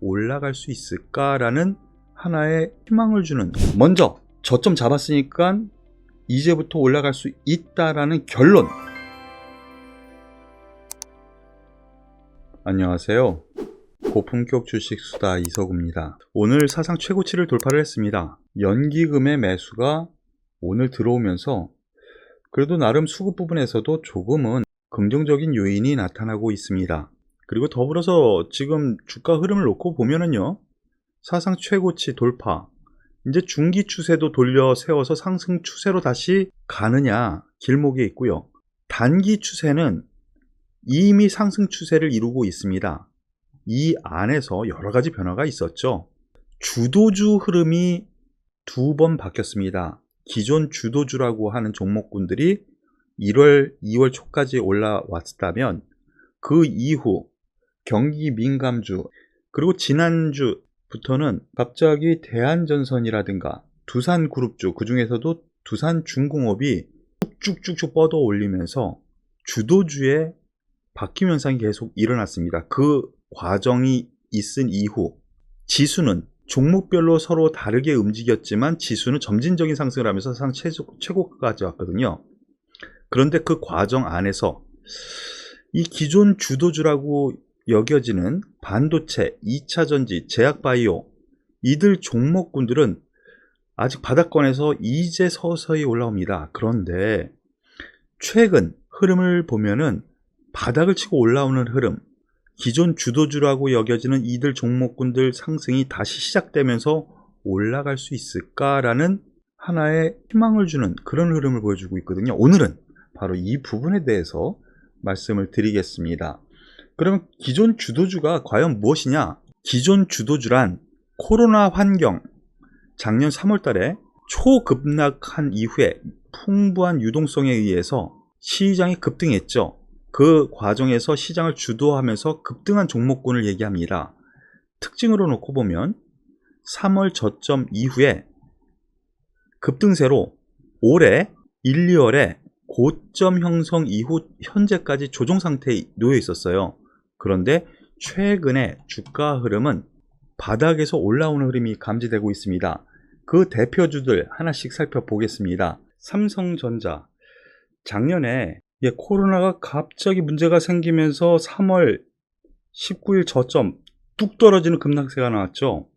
올라갈 수 있을까라는 하나의 희망을 주는, 먼저 저점 잡았으니까 이제부터 올라갈 수 있다라는 결론. 안녕하세요. 고품격 주식 수다 이서구입니다. 오늘 사상 최고치를 돌파를 했습니다. 연기금의 매수가 오늘 들어오면서 그래도 나름 수급 부분에서도 조금은 긍정적인 요인이 나타나고 있습니다. 그리고 더불어서 지금 주가 흐름을 놓고 보면은요, 사상 최고치 돌파, 이제 중기 추세도 돌려 세워서 상승 추세로 다시 가느냐 길목에 있고요. 단기 추세는 이미 상승 추세를 이루고 있습니다. 이 안에서 여러 가지 변화가 있었죠. 주도주 흐름이 두 번 바뀌었습니다. 기존 주도주라고 하는 종목군들이 1월, 2월 초까지 올라왔다면 그 이후 경기 민감주, 그리고 지난주부터는 갑자기 대한전선이라든가 두산그룹주, 그 중에서도 두산중공업이 쭉쭉쭉 뻗어 올리면서 주도주의 바뀜 현상이 계속 일어났습니다. 그 과정이 있은 이후 지수는 종목별로 서로 다르게 움직였지만 지수는 점진적인 상승을 하면서 사상 최고까지 왔거든요. 그런데 그 과정 안에서 이 기존 주도주라고 여겨지는 반도체, 2차전지, 제약바이오, 이들 종목군들은 아직 바닥권에서 이제 서서히 올라옵니다. 그런데 최근 흐름을 보면은 바닥을 치고 올라오는 흐름, 기존 주도주라고 여겨지는 이들 종목군들 상승이 다시 시작되면서 올라갈 수 있을까라는 하나의 희망을 주는 그런 흐름을 보여주고 있거든요. 오늘은 바로 이 부분에 대해서 말씀을 드리겠습니다. 그러면 기존 주도주가 과연 무엇이냐? 기존 주도주란 코로나 환경, 작년 3월 달에 초급락한 이후에 풍부한 유동성에 의해서 시장이 급등했죠. 그 과정에서 시장을 주도하면서 급등한 종목군을 얘기합니다. 특징으로 놓고 보면 3월 저점 이후에 급등세로 올해 1, 2월에 고점 형성 이후 현재까지 조정 상태에 놓여 있었어요. 그런데 최근에 주가 흐름은 바닥에서 올라오는 흐름이 감지되고 있습니다. 그 대표주들 하나씩 살펴보겠습니다. 삼성전자, 작년에 코로나가 갑자기 문제가 생기면서 3월 19일 저점 뚝 떨어지는 급락세가 나왔죠.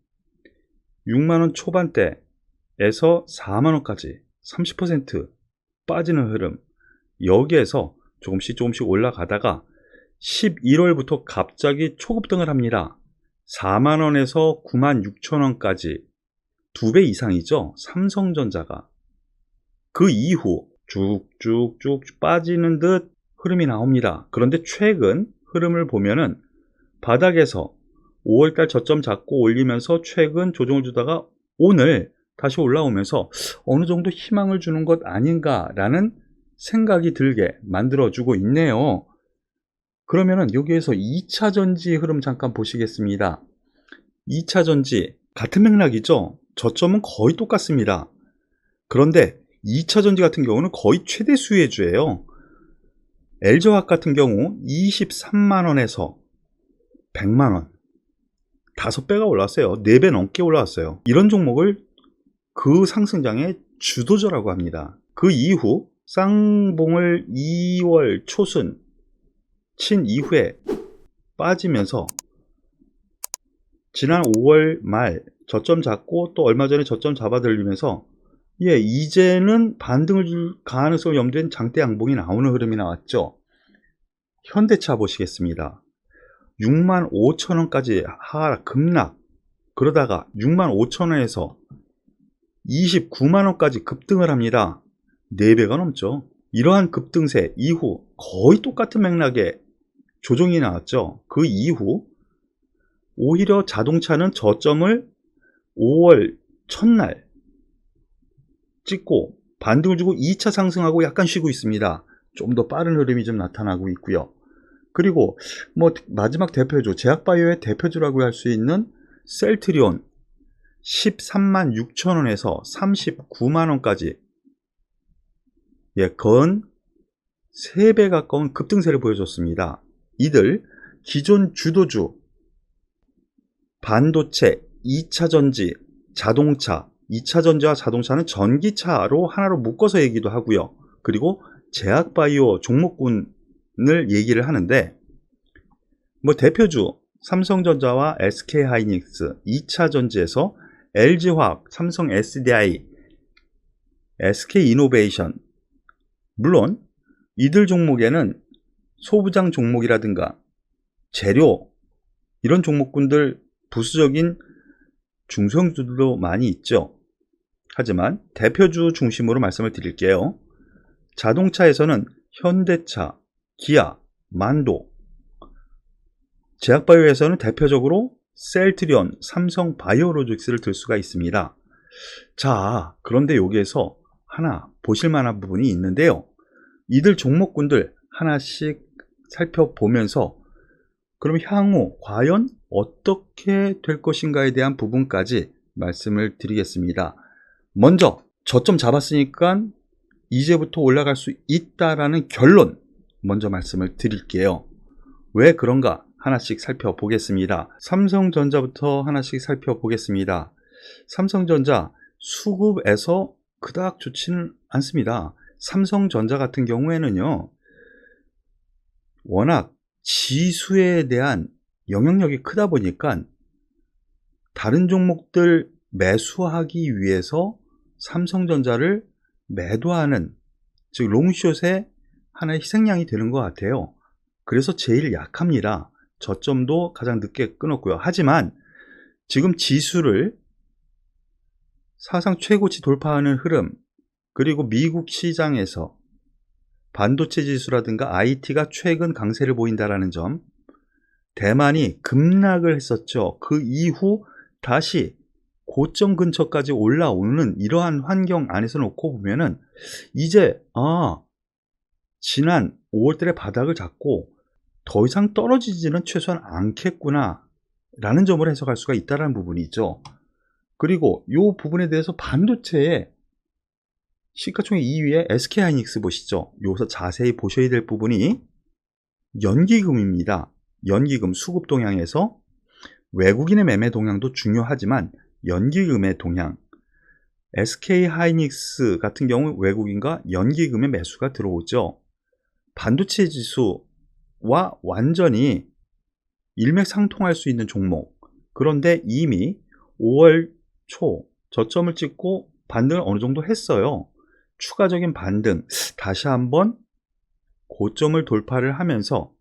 6만원 초반대에서 4만원까지 30% 빠지는 흐름, 여기에서 조금씩 올라가다가 11월부터 갑자기 초급등을 합니다. 4만원에서 96,000원까지 2배 이상이죠, 삼성전자가. 그 이후 쭉쭉쭉 빠지는 듯 흐름이 나옵니다. 그런데 최근 흐름을 보면은 바닥에서 5월달 저점 잡고 올리면서 최근 조정을 주다가 오늘 다시 올라오면서 어느 정도 희망을 주는 것 아닌가라는 생각이 들게 만들어주고 있네요. 그러면은 여기에서 2차전지 흐름 잠깐 보시겠습니다. 2차전지 같은 맥락이죠. 저점은 거의 똑같습니다. 그런데 2차전지 같은 경우는 거의 최대 수혜주예요. LG화학 같은 경우 23만원에서 100만원, 5배가 올랐어요. 4배 넘게 올라왔어요. 이런 종목을 그 상승장의 주도주라고 합니다. 그 이후 쌍봉을 2월 초순 친 이후에 빠지면서 지난 5월 말 저점 잡고 또 얼마 전에 저점 잡아들리면서 이제는 반등을 줄 가능성을 염두에 장대 양봉이 나오는 흐름이 나왔죠. 현대차 보시겠습니다. 65,000원까지 하락 급락, 그러다가 65,000원에서 29만원까지 급등을 합니다. 4배가 넘죠. 이러한 급등세 이후 거의 똑같은 맥락의 조정이 나왔죠. 그 이후 오히려 자동차는 저점을 5월 첫날 찍고 반등을 주고 2차 상승하고 약간 쉬고 있습니다. 좀 더 빠른 흐름이 좀 나타나고 있고요. 그리고 마지막 대표주, 제약바이오의 대표주라고 할 수 있는 셀트리온 13만 6천원에서 39만원까지 건 3배 가까운 급등세를 보여줬습니다. 이들 기존 주도주 반도체, 2차 전지, 자동차, 2차 전지와 자동차는 전기차로 하나로 묶어서 얘기도 하고요. 그리고 제약바이오 종목군을 얘기를 하는데, 뭐 대표주 삼성전자와 SK하이닉스, 2차 전지에서 LG화학, 삼성 SDI, SK이노베이션, 물론 이들 종목에는 소부장 종목이라든가 재료, 이런 종목군들 부수적인 중소형주들도 많이 있죠. 하지만 대표주 중심으로 말씀을 드릴게요. 자동차에서는 현대차, 기아, 만도, 제약바이오에서는 대표적으로 셀트리온, 삼성 바이오로직스를 들 수가 있습니다. 자, 그런데 여기에서 하나 보실 만한 부분이 있는데요. 이들 종목군들 하나씩 살펴보면서 그럼 향후 과연 어떻게 될 것인가에 대한 부분까지 말씀을 드리겠습니다. 먼저 저점 잡았으니까 이제부터 올라갈 수 있다라는 결론 먼저 말씀을 드릴게요. 왜 그런가 하나씩 살펴보겠습니다. 삼성전자부터 하나씩 살펴보겠습니다. 삼성전자 수급에서 그닥 좋지는 않습니다. 삼성전자 같은 경우에는요, 워낙 지수에 대한 영향력이 크다 보니까 다른 종목들 매수하기 위해서 삼성전자를 매도하는, 즉 롱숏의 하나의 희생양이 되는 것 같아요. 그래서 제일 약합니다. 저점도 가장 늦게 끊었고요. 하지만 지금 지수를 사상 최고치 돌파하는 흐름, 그리고 미국 시장에서 반도체 지수라든가 IT가 최근 강세를 보인다는 점, 대만이 급락을 했었죠. 그 이후 다시 고점 근처까지 올라오는 이러한 환경 안에서 놓고 보면은 이제 지난 5월달에 바닥을 잡고 더 이상 떨어지지는 최소한 않겠구나 라는 점을 해석할 수가 있다는 부분이 있죠. 그리고 이 부분에 대해서 반도체의 시가총액 2위에 SK하이닉스 보시죠. 여기서 자세히 보셔야 될 부분이 연기금입니다. 연기금 수급 동향에서 외국인의 매매 동향도 중요하지만 연기금의 동향, SK하이닉스 같은 경우 외국인과 연기금의 매수가 들어오죠. 반도체 지수와 완전히 일맥상통할 수 있는 종목, 그런데 이미 5월 초 저점을 찍고 반등을 어느 정도 했어요. 추가적인 반등, 다시 한번 고점을 돌파를 하면서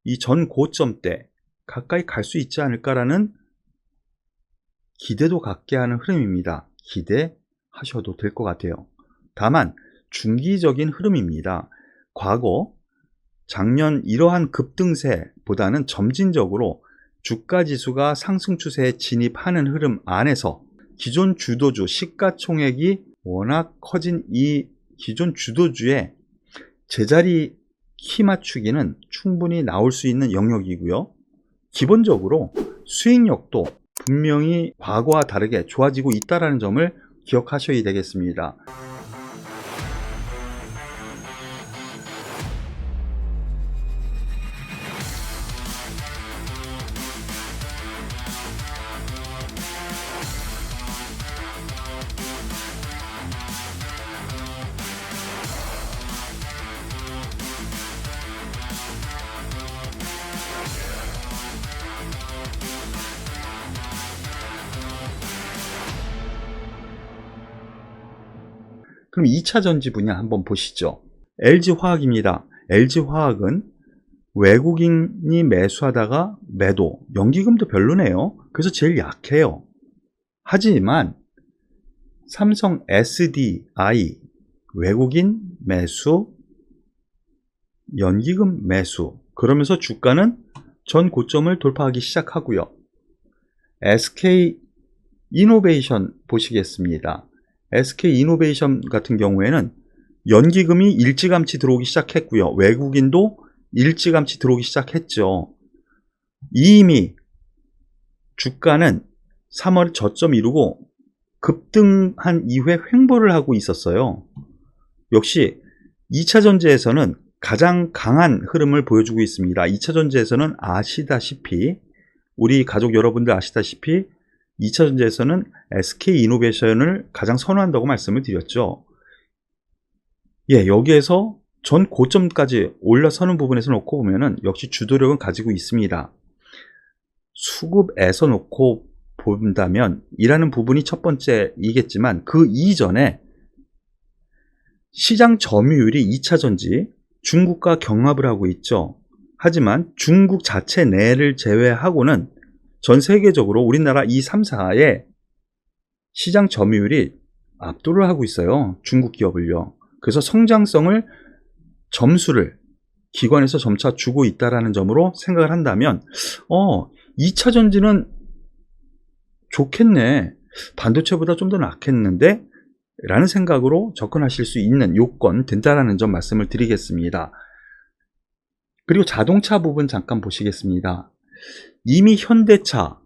이 전 고점 때 가까이 갈 수 있지 않을까라는 기대도 갖게 하는 흐름입니다. 기대하셔도 될 것 같아요. 다만 중기적인 흐름입니다. 과거 작년 이러한 급등세보다는 점진적으로 주가지수가 상승 추세에 진입하는 흐름 안에서 기존 주도주 시가총액이 워낙 커진 이 기존 주도주의 제자리 키 맞추기는 충분히 나올 수 있는 영역이고요. 기본적으로 수익력도 분명히 과거와 다르게 좋아지고 있다는 점을 기억하셔야 되겠습니다. 그럼 2차 전지 분야 한번 보시죠. LG화학입니다. LG화학은 외국인이 매수하다가 매도, 연기금도 별로네요. 그래서 제일 약해요. 하지만 삼성 SDI 외국인 매수, 연기금 매수, 그러면서 주가는 전 고점을 돌파하기 시작하고요. SK이노베이션 보시겠습니다. SK이노베이션 같은 경우에는 연기금이 일찌감치 들어오기 시작했고요. 외국인도 일찌감치 들어오기 시작했죠. 이미 주가는 3월에 저점 이루고 급등한 이후에 횡보를 하고 있었어요. 역시 2차 전지에서는 가장 강한 흐름을 보여주고 있습니다. 2차 전지에서는 아시다시피 우리 가족 여러분들 아시다시피 2차전지에서는 SK이노베이션을 가장 선호한다고 말씀을 드렸죠. 예, 여기에서 전 고점까지 올라서는 부분에서 놓고 보면은 역시 주도력은 가지고 있습니다. 수급에서 놓고 본다면 이라는 부분이 첫 번째이겠지만 그 이전에 시장 점유율이 2차전지 중국과 경합을 하고 있죠. 하지만 중국 자체 내를 제외하고는 전 세계적으로 우리나라 이 3사의 시장 점유율이 압도를 하고 있어요. 중국 기업을요. 그래서 성장성을 점수를 기관에서 점차 주고 있다라는 점으로 생각을 한다면 2차 전지는 좋겠네. 반도체보다 좀 더 낫겠는데? 라는 생각으로 접근하실 수 있는 요건 된다라는 점 말씀을 드리겠습니다. 그리고 자동차 부분 잠깐 보시겠습니다. 이미 현대차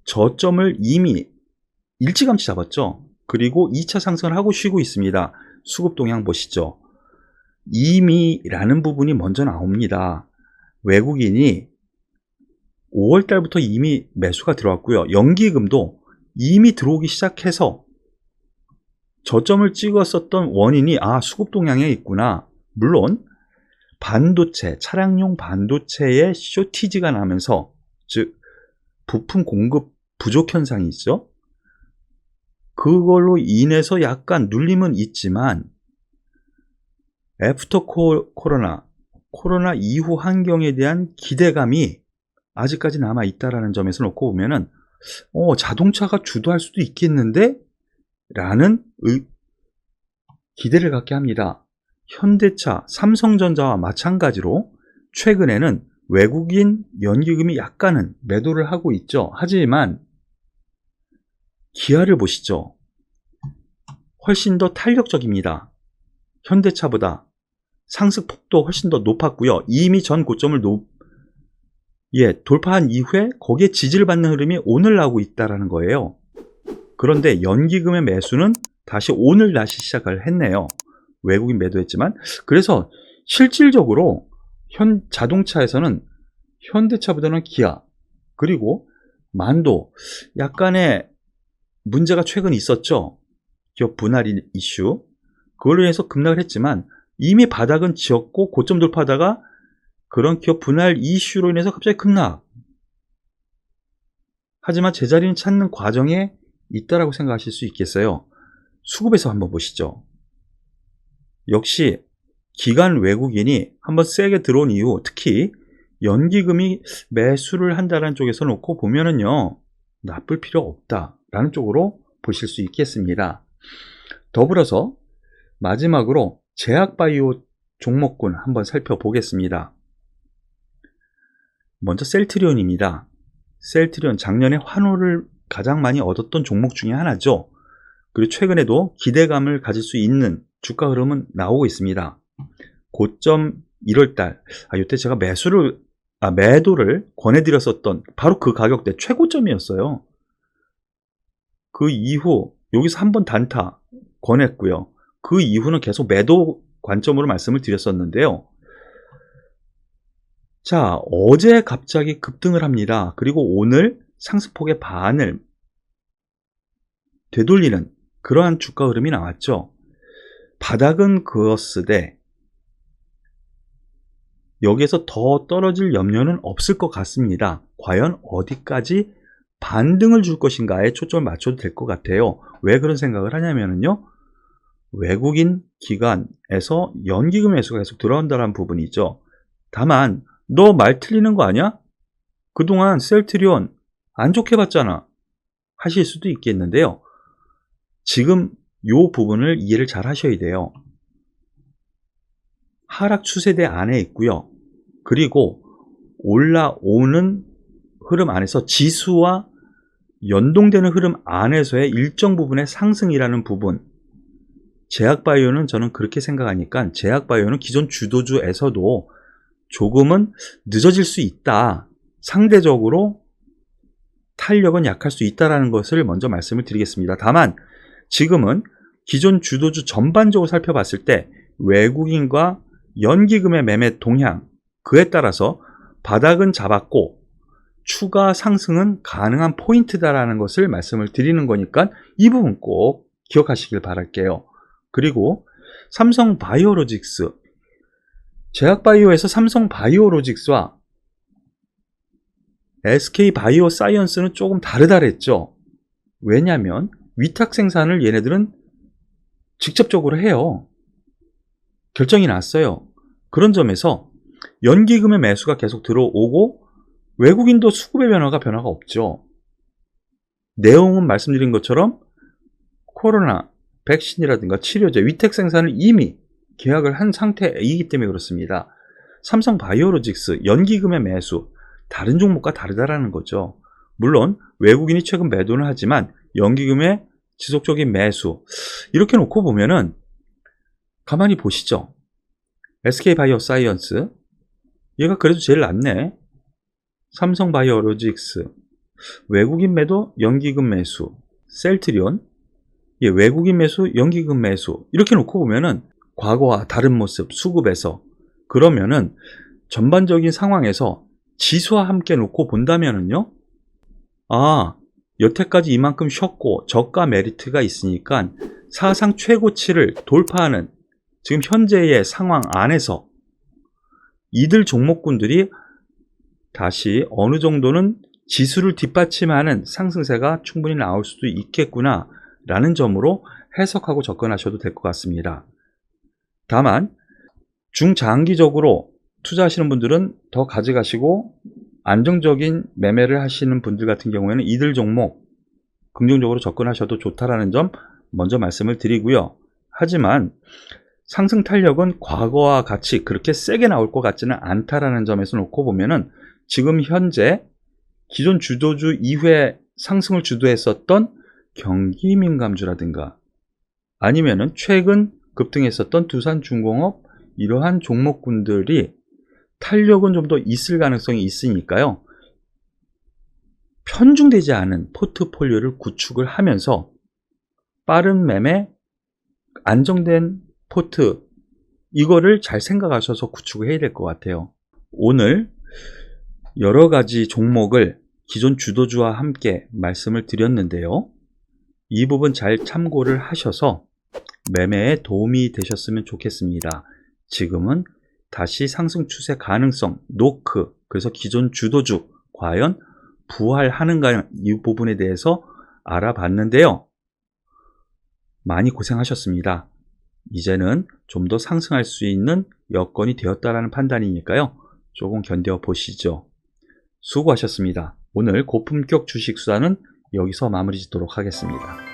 저점을 이미 일찌감치 잡았죠. 그리고 2차 상승을 하고 쉬고 있습니다. 수급 동향 보시죠. 이미라는 부분이 먼저 나옵니다. 외국인이 5월달부터 이미 매수가 들어왔고요. 연기금도 이미 들어오기 시작해서 저점을 찍었었던 원인이 수급 동향에 있구나. 물론 반도체, 차량용 반도체에 쇼티지가 나면서 즉 부품 공급 부족 현상이 있죠. 그걸로 인해서 약간 눌림은 있지만 애프터 코로나 이후 환경에 대한 기대감이 아직까지 남아 있다라는 점에서 놓고 보면은 자동차가 주도할 수도 있겠는데? 라는 기대를 갖게 합니다. 현대차, 삼성전자와 마찬가지로 최근에는 외국인 연기금이 약간은 매도를 하고 있죠. 하지만 기아를 보시죠. 훨씬 더 탄력적입니다. 현대차보다 상승폭도 훨씬 더 높았고요. 이미 전 고점을 돌파한 이후에 거기에 지지를 받는 흐름이 오늘 나오고 있다는 거예요. 그런데 연기금의 매수는 다시 오늘 다시 시작을 했네요. 외국인 매도했지만. 그래서 실질적으로 자동차에서는 현대차보다는 기아 그리고 만도 약간의 문제가 최근 있었죠. 기업 분할 이슈. 그걸로 인해서 급락을 했지만 이미 바닥은 지었고 고점 돌파하다가 그런 기업 분할 이슈로 인해서 갑자기 급락. 하지만 제자리는 찾는 과정에 있다라고 생각하실 수 있겠어요. 수급에서 한번 보시죠. 역시 기관 외국인이 한번 세게 들어온 이후 특히 연기금이 매수를 한다는 쪽에서 놓고 보면은요, 나쁠 필요 없다라는 쪽으로 보실 수 있겠습니다. 더불어서 마지막으로 제약바이오 종목군 한번 살펴보겠습니다. 먼저 셀트리온입니다. 셀트리온 작년에 환호를 가장 많이 얻었던 종목 중에 하나죠. 그리고 최근에도 기대감을 가질 수 있는 주가 흐름은 나오고 있습니다. 고점 1월달, 이때 제가 매도를 권해드렸었던 바로 그 가격대 최고점이었어요. 그 이후 여기서 한번 단타 권했고요. 그 이후는 계속 매도 관점으로 말씀을 드렸었는데요. 자, 어제 갑자기 급등을 합니다. 그리고 오늘 상승폭의 반을 되돌리는 그러한 주가 흐름이 나왔죠. 바닥은 그었으되 여기에서 더 떨어질 염려는 없을 것 같습니다. 과연 어디까지 반등을 줄 것인가에 초점을 맞춰도 될 것 같아요. 왜 그런 생각을 하냐면요, 외국인 기관에서 연기금 매수가 계속 들어온다는 부분이죠. 다만 너 말 틀리는 거 아니야? 그동안 셀트리온 안 좋게 봤잖아 하실 수도 있겠는데요. 지금 이 부분을 이해를 잘 하셔야 돼요. 하락 추세대 안에 있고요. 그리고 올라오는 흐름 안에서 지수와 연동되는 흐름 안에서의 일정 부분의 상승이라는 부분, 제약바이오는 저는 그렇게 생각하니까 제약바이오는 기존 주도주에서도 조금은 늦어질 수 있다. 상대적으로 탄력은 약할 수 있다는 것을 먼저 말씀을 드리겠습니다. 다만 지금은 기존 주도주 전반적으로 살펴봤을 때 외국인과 연기금의 매매 동향, 그에 따라서 바닥은 잡았고 추가 상승은 가능한 포인트다라는 것을 말씀을 드리는 거니까 이 부분 꼭 기억하시길 바랄게요. 그리고 삼성바이오로직스, 제약바이오에서 삼성바이오로직스와 SK바이오사이언스는 조금 다르다 그랬죠. 왜냐하면 위탁 생산을 얘네들은 직접적으로 해요. 결정이 났어요. 그런 점에서 연기금의 매수가 계속 들어오고 외국인도 수급의 변화가 없죠. 내용은 말씀드린 것처럼 코로나 백신이라든가 치료제, 위탁 생산을 이미 계약을 한 상태이기 때문에 그렇습니다. 삼성바이오로직스 연기금의 매수, 다른 종목과 다르다라는 거죠. 물론 외국인이 최근 매도는 하지만 연기금의 지속적인 매수, 이렇게 놓고 보면은 가만히 보시죠. SK바이오사이언스, 얘가 그래도 제일 낫네. 삼성바이오로직스, 외국인 매도, 연기금 매수. 셀트리온, 예, 외국인 매수, 연기금 매수. 이렇게 놓고 보면은 과거와 다른 모습, 수급에서. 그러면은 전반적인 상황에서 지수와 함께 놓고 본다면은요, 여태까지 이만큼 쉬었고 저가 메리트가 있으니까 사상 최고치를 돌파하는 지금 현재의 상황 안에서 이들 종목군들이 다시 어느 정도는 지수를 뒷받침하는 상승세가 충분히 나올 수도 있겠구나 라는 점으로 해석하고 접근하셔도 될 것 같습니다. 다만 중장기적으로 투자하시는 분들은 더 가져가시고 안정적인 매매를 하시는 분들 같은 경우에는 이들 종목 긍정적으로 접근하셔도 좋다라는 점 먼저 말씀을 드리고요. 하지만 상승 탄력은 과거와 같이 그렇게 세게 나올 것 같지는 않다라는 점에서 놓고 보면은 지금 현재 기존 주도주 이후에 상승을 주도했었던 경기민감주라든가 아니면은 최근 급등했었던 두산중공업, 이러한 종목군들이 탄력은 좀 더 있을 가능성이 있으니까요. 편중되지 않은 포트폴리오를 구축을 하면서 빠른 매매, 안정된 포트, 이거를 잘 생각하셔서 구축을 해야 될 것 같아요. 오늘 여러 가지 종목을 기존 주도주와 함께 말씀을 드렸는데요. 이 부분 잘 참고를 하셔서 매매에 도움이 되셨으면 좋겠습니다. 지금은 다시 상승 추세 가능성, 노크, 그래서 기존 주도주 과연 부활하는가, 이 부분에 대해서 알아봤는데요. 많이 고생하셨습니다. 이제는 좀 더 상승할 수 있는 여건이 되었다라는 판단이니까요. 조금 견뎌 보시죠. 수고하셨습니다. 오늘 고품격 주식 수다는 여기서 마무리 짓도록 하겠습니다.